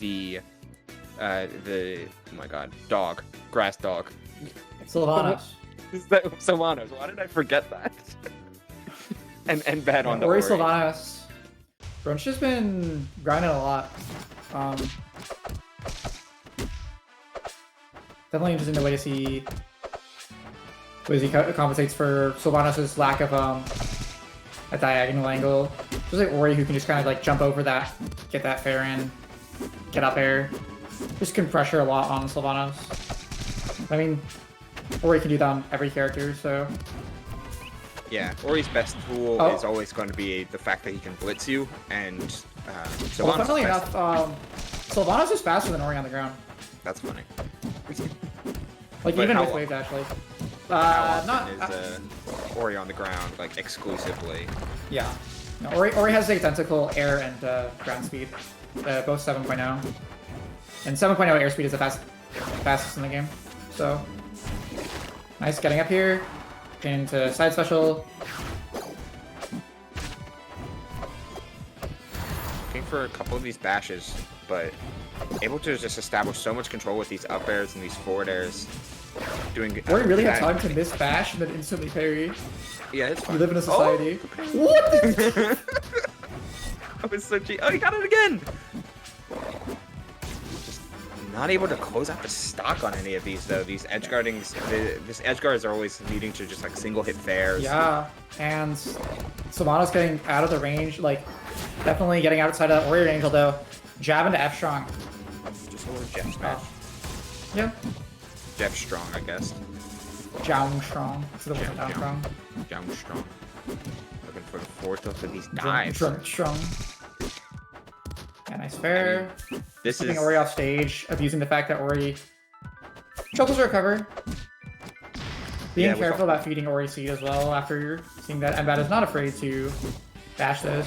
oh my god, grass dog. Sylvanos. Is that Sylvanos? Why did I forget that? and bad on the Ori Ori. Sylvanos. Brunch has been grinding a lot. Definitely interesting the way to see compensates for Sylvanos' lack of a diagonal angle. Just like Ori, who can just kind of like jump over that, get that fair in, get up air. Just can pressure a lot on Sylvanos. I mean, Ori can do that on every character, so. Yeah, Ori's best tool is always going to be the fact that he can blitz you, and Sylvanos. Well, funnily enough, Sylvanos is faster than Ori on the ground. That's funny. Like But even how with wave dash, like. How Not. often is Ori on the ground, like exclusively? Yeah. No, Ori has identical air and ground speed, both 7.0. And 7.0 airspeed is the fastest in the game. So, nice getting up here, into side special. Looking for a couple of these bashes, but able to just establish so much control with these up airs and these forward airs. Doing Ori really had time to miss bash and then instantly parry. Yeah, it's fine. We live in a society. Oh. What? I was so cheap. Oh, he got it again! Just not able to close out the stock on any of these, though. These edge guardings, this edge guards are always needing to just like single hit fairs. Yeah, and Sylvanos getting out of the range, like definitely getting outside of Ori range, although jab into F strong. Just a little Jeff smash. Yeah. Jeff strong, I guess. Jown strong. It's the Jown down strong. Jown strong. Looking for the fourth of these dives. Drunk strong. Yeah, nice fair. I mean, this keeping is Ori off stage, abusing the fact that Ori chuckles to recover. Being careful about feeding Ori seed as well after seeing that Embat is not afraid to bash those.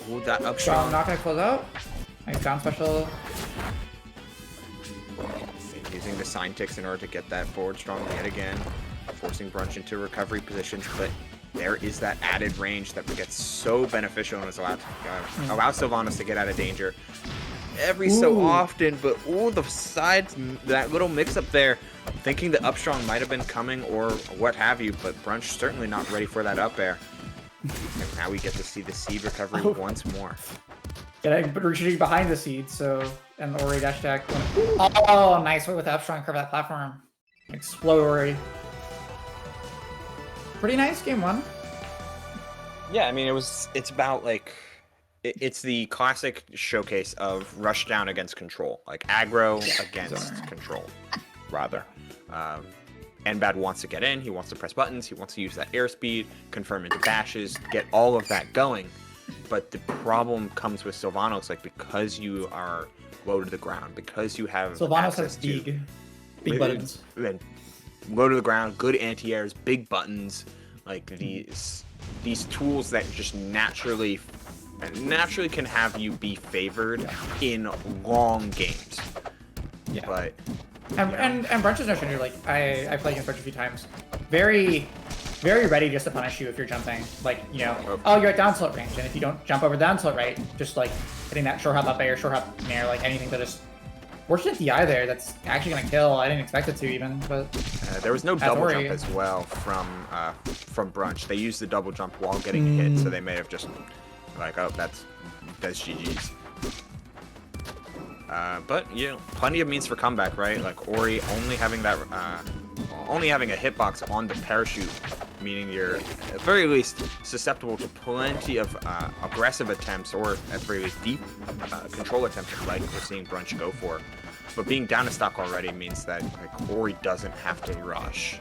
Ooh, that up So I'm strong. not gonna close out. Nice down special. Using the sign ticks in order to get that forward strong yet again, forcing Brunch into recovery positions, but there is that added range that gets so beneficial and is allowed to allow Sylvanos to get out of danger every so often. But the sides, that little mix up there, thinking the up strong might have been coming or what have you, but Brunch certainly not ready for that up air. And now we get to see the seed recovery once more. Getting retreating behind the seed, so and Ori dash attack. Oh, nice way with up strong cover that platform. Explode Ori. Pretty nice game one. Yeah, I mean it's about like it's the classic showcase of rush down against control, like aggro against control, rather. Nbad wants to get in, he wants to press buttons, he wants to use that airspeed, confirm into bashes, get all of that going. But the problem comes with Sylvanos, like because you are low to the ground, because you have Sylvanos has big buttons. Then low to the ground, good anti-airs, big buttons, like these tools that just naturally can have you be favored in long games. Yeah. But and Brunch is no stranger. Like I played against Brunch a few times. Very ready just to punish you if you're jumping. Like, you know, you're at down tilt range, and if you don't jump over down tilt right, just like hitting that short hop up air, short hop nair, like anything to just fortunate DI there. That's actually gonna kill. I didn't expect it to even, but there was no double jump as well from Brunch. They used the double jump while getting hit, so they may have just like, oh, that's GG's. But you know, plenty of means for comeback, right? Like Ori only having that, only having a hitbox on the parachute, meaning you're at very least susceptible to plenty of aggressive attempts, or at very least deep control attempts, like we're seeing Brunch go for. But being down to stock already means that like Ori doesn't have to rush.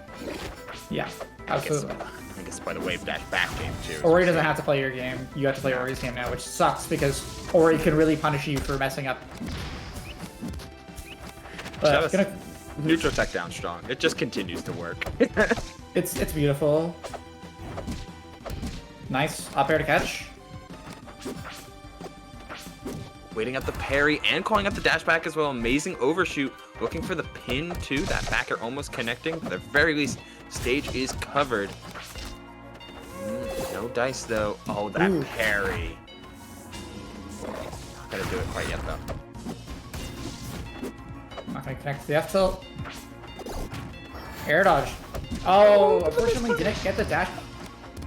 Yeah, absolutely. I think it's by the wave dash back game too. Ori doesn't have to play your game. You have to play Ori's game now, which sucks because Ori can really punish you for messing up. But neutral tech down strong. It just continues to work. It's beautiful. Nice up air to catch. Waiting up the parry and calling up the dash back as well. Amazing overshoot. Looking for the pin too. That back air almost connecting. But at the very least, stage is covered. No dice though. Oh, that parry. Not gonna do it quite yet though. I connect to the F tilt. Air dodge. Oh, unfortunately didn't get the dash.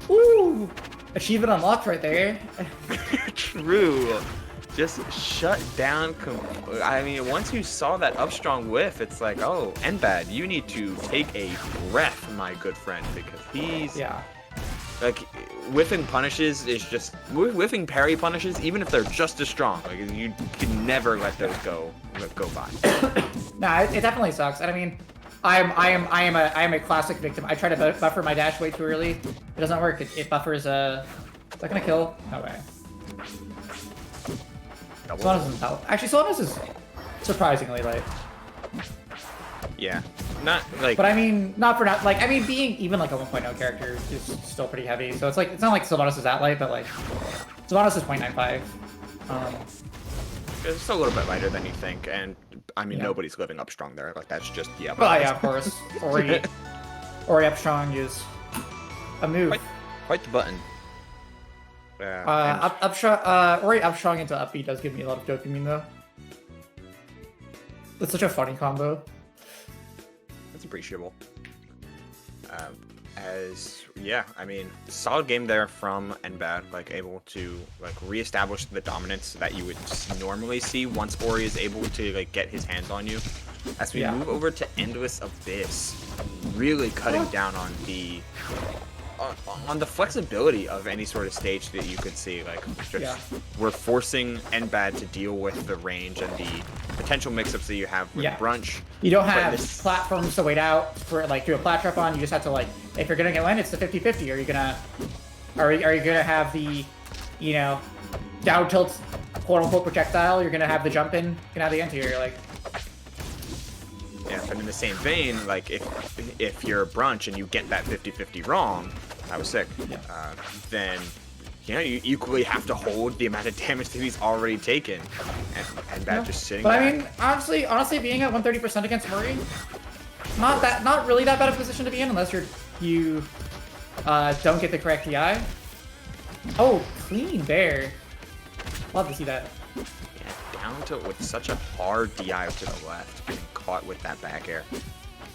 Ooh! Achievement unlocked right there. True. Just shut down. I mean, once you saw that up strong whiff, it's like, oh, N-Bad, you need to take a breath, my good friend, because he's like whiffing punishes is just whiffing parry punishes, even if they're just as strong. Like you can never let those go by. Nah, it definitely sucks. And I mean, I am a classic victim. I try to buffer my dash way too early. It doesn't work. It buffers. Is that gonna kill? No way. Sylvanos isn't that. Actually, Sylvanos is surprisingly light. Yeah, not like. But I mean, not for not like. I mean, being even like a 1.0 character is still pretty heavy. So it's like it's not like Sylvanos is that light, but like Sylvanos is 0.95. It's a little bit lighter than you think, and I mean nobody's living up strong there. Like that's just Well, yeah, of course. Ori up strong is a move. Quite the button. Ori up strong into up B does give me a lot of dopamine though. It's such a funny combo. That's appreciable. I mean, solid game there from N-Bad, like able to like reestablish the dominance that you would normally see once Ori is able to like get his hands on you. As we move over to Endless Abyss, really cutting down on the flexibility of any sort of stage that you could see. Like, we're forcing N-Bad to deal with the range and the potential mix-ups that you have with Brunch. You don't have platforms to wait out for, like, do a plat trap on. You just have to, like, if you're gonna get land, it's the 50-50. Are you gonna have the, you know, down tilt, quote-unquote projectile? You're gonna have the jump in, you're gonna have the anti-air, like. Yeah, but in the same vein, like, if you're Brunch and you get that 50-50 wrong, that was sick. Then, you know, you equally have to hold the amount of damage that he's already taken, and that just sitting. But back. I mean, honestly, being at 130% against Ori, not really that bad of a position to be in unless you don't get the correct DI. Oh, clean bear. Love to see that. Yeah, down to with such a hard DI to the left, getting caught with that back air.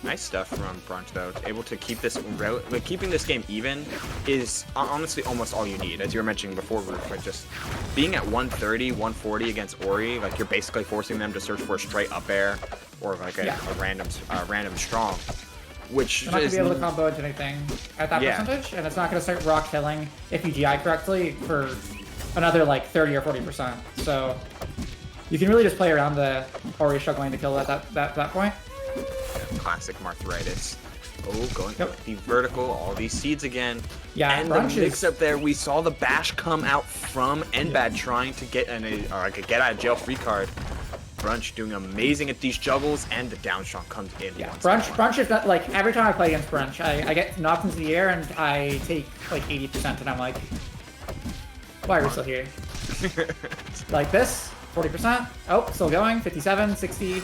Nice stuff from Brunch, though. Able to keep this, like, keeping this game even is honestly almost all you need. As you were mentioning before, like, just being at 130, 140 against Ori, like, you're basically forcing them to search for a straight up air or, like, a random strong, which you're not going to be able to combo into anything at that percentage, and it's not going to start rock killing if you GI correctly for another, like, 30 or 40%. So you can really just play around the Ori struggling to kill at that point. Classic Marthritis. Oh, going the vertical, all these seeds again. Yeah, and the mix-up there, we saw the bash come out from N-Bad trying to get like a get-out-of-jail-free card. Brunch doing amazing at these juggles, and the down strong comes in. Yeah, Brunch is not, like, every time I play against Brunch, I get knocked into the air and I take like 80%, and I'm like, why are we still here? Like this, 40%. Oh, still going, 57, 60.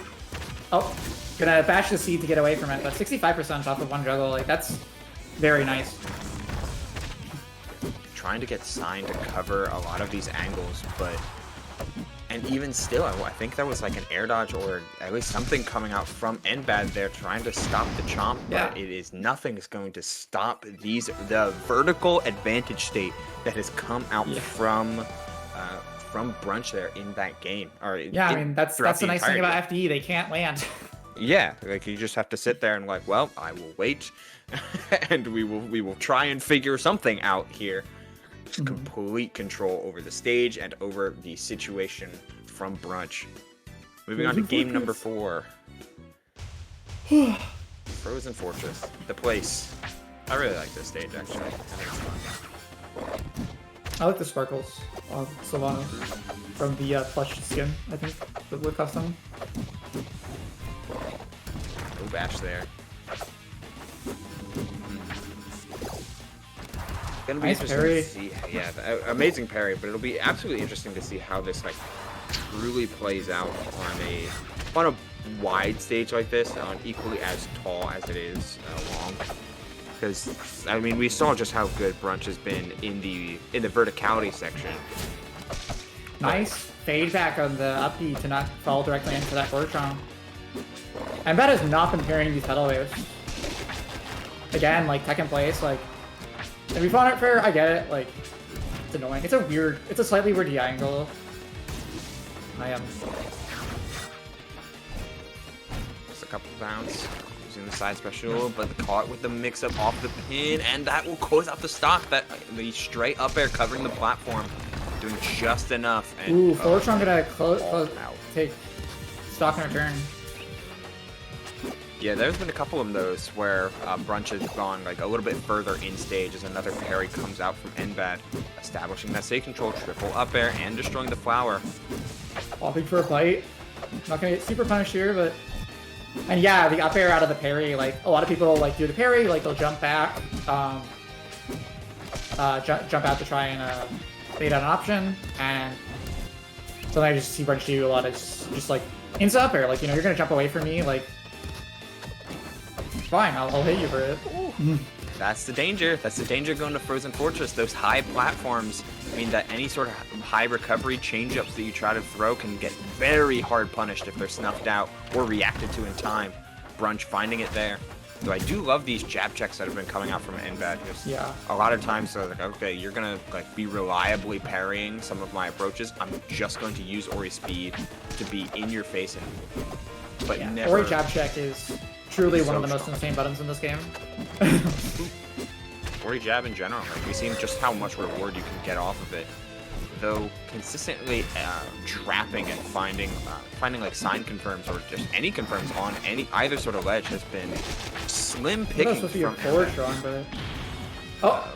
Oh. Gonna bash the seed to get away from it, but 65% off of one juggle, like, that's very nice. Trying to get Sign to cover a lot of these angles, and even still, I think that was like an air dodge or at least something coming out from N-Bad there trying to stop the chomp, but nothing is going to stop the vertical advantage state that has come out from Brunch there in that game. I mean, that's the nice thing about FDE, they can't land. Yeah, like you just have to sit there and like, well, I will wait, and we will try and figure something out here. Just complete control over the stage and over the situation from Brunch. Moving on to game number 4. Frozen Fortress, the place. I really like this stage actually. I think it's fun. I like the sparkles on Sylvanos from the plush skin, I think, with custom. No bash there. Gonna be interesting to see. Yeah, amazing parry, but it'll be absolutely interesting to see how this like truly plays out on a wide stage like this, on equally as tall as it is long. Because I mean, we saw just how good Brunch has been in the verticality section. Nice fade back on the up B to not fall directly into that forward strong. Embat has not been parrying these pedal waves. Again, like tech in place, like if we found it fair, I get it. Like it's annoying. It's a slightly weird DI angle. I am. Just a couple bounce. Using the side special, but caught with the mix-up off the pin, and that will close out the stock. That the straight up air covering the platform, doing just enough. And, ooh, forward strong gonna take stock in return. Yeah, there's been a couple of those where Brunch has gone like a little bit further in stage as another parry comes out from Enbad, establishing that safe control, triple up air, and destroying the flower. Popping for a bite. Not gonna get super punished here, but. And yeah, the up air out of the parry, like a lot of people like do the parry, like they'll jump back, jump out to try and bait out an option, and something I just see Brunch do a lot is just like instant up air, like you're gonna jump away from me, like fine, I'll hit you for it. That's the danger. That's the danger going to Frozen Fortress. Those high platforms mean that any sort of high recovery change-ups that you try to throw can get very hard punished if they're snuffed out or reacted to in time. Brunch finding it there. Though I do love these jab checks that have been coming out from Enbad. Yeah. A lot of times they're like, okay, you're gonna like be reliably parrying some of my approaches. I'm just going to use Ori speed to be in your face but yeah. never. Ori jab check is truly one of the most strong. insane buttons in this game. Ori jab in general, like we've seen just how much reward you can get off of it. Though consistently trapping and finding like sign confirms or just any confirms on either sort of ledge has been slim picking Supposed to be a from forward strong, but oh,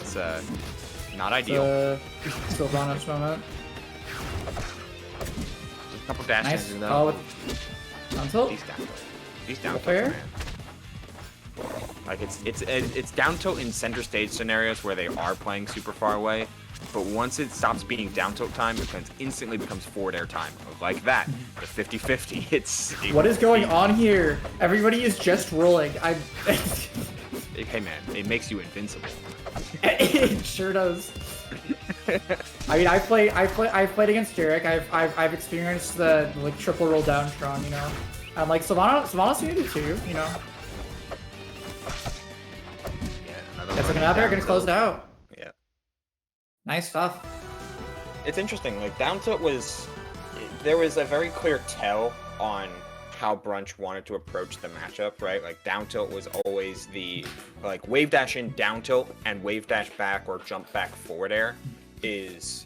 it's not ideal. Sylvanos moment. Just a couple dash Nice. hands in Oh, though. down tilt. He's down tilt, Fair. man. Like it's down tilt in center stage scenarios where they are playing super far away, but once it stops being down tilt time, it instantly becomes forward air time. Like that, the 50-50. What is going on here? Everybody is just rolling. Hey man, it makes you invincible. It sure does. I mean, I've played against Jarek. I've experienced the like triple roll down strong, and like Sylvanos you do too, Yeah, It's like an up air, gonna close it out. Yeah. Nice stuff. It's interesting, like down tilt there was a very clear tell on how Brunch wanted to approach the matchup, right? Like down tilt was always the like wave dash in down tilt and wave dash back or jump back forward air is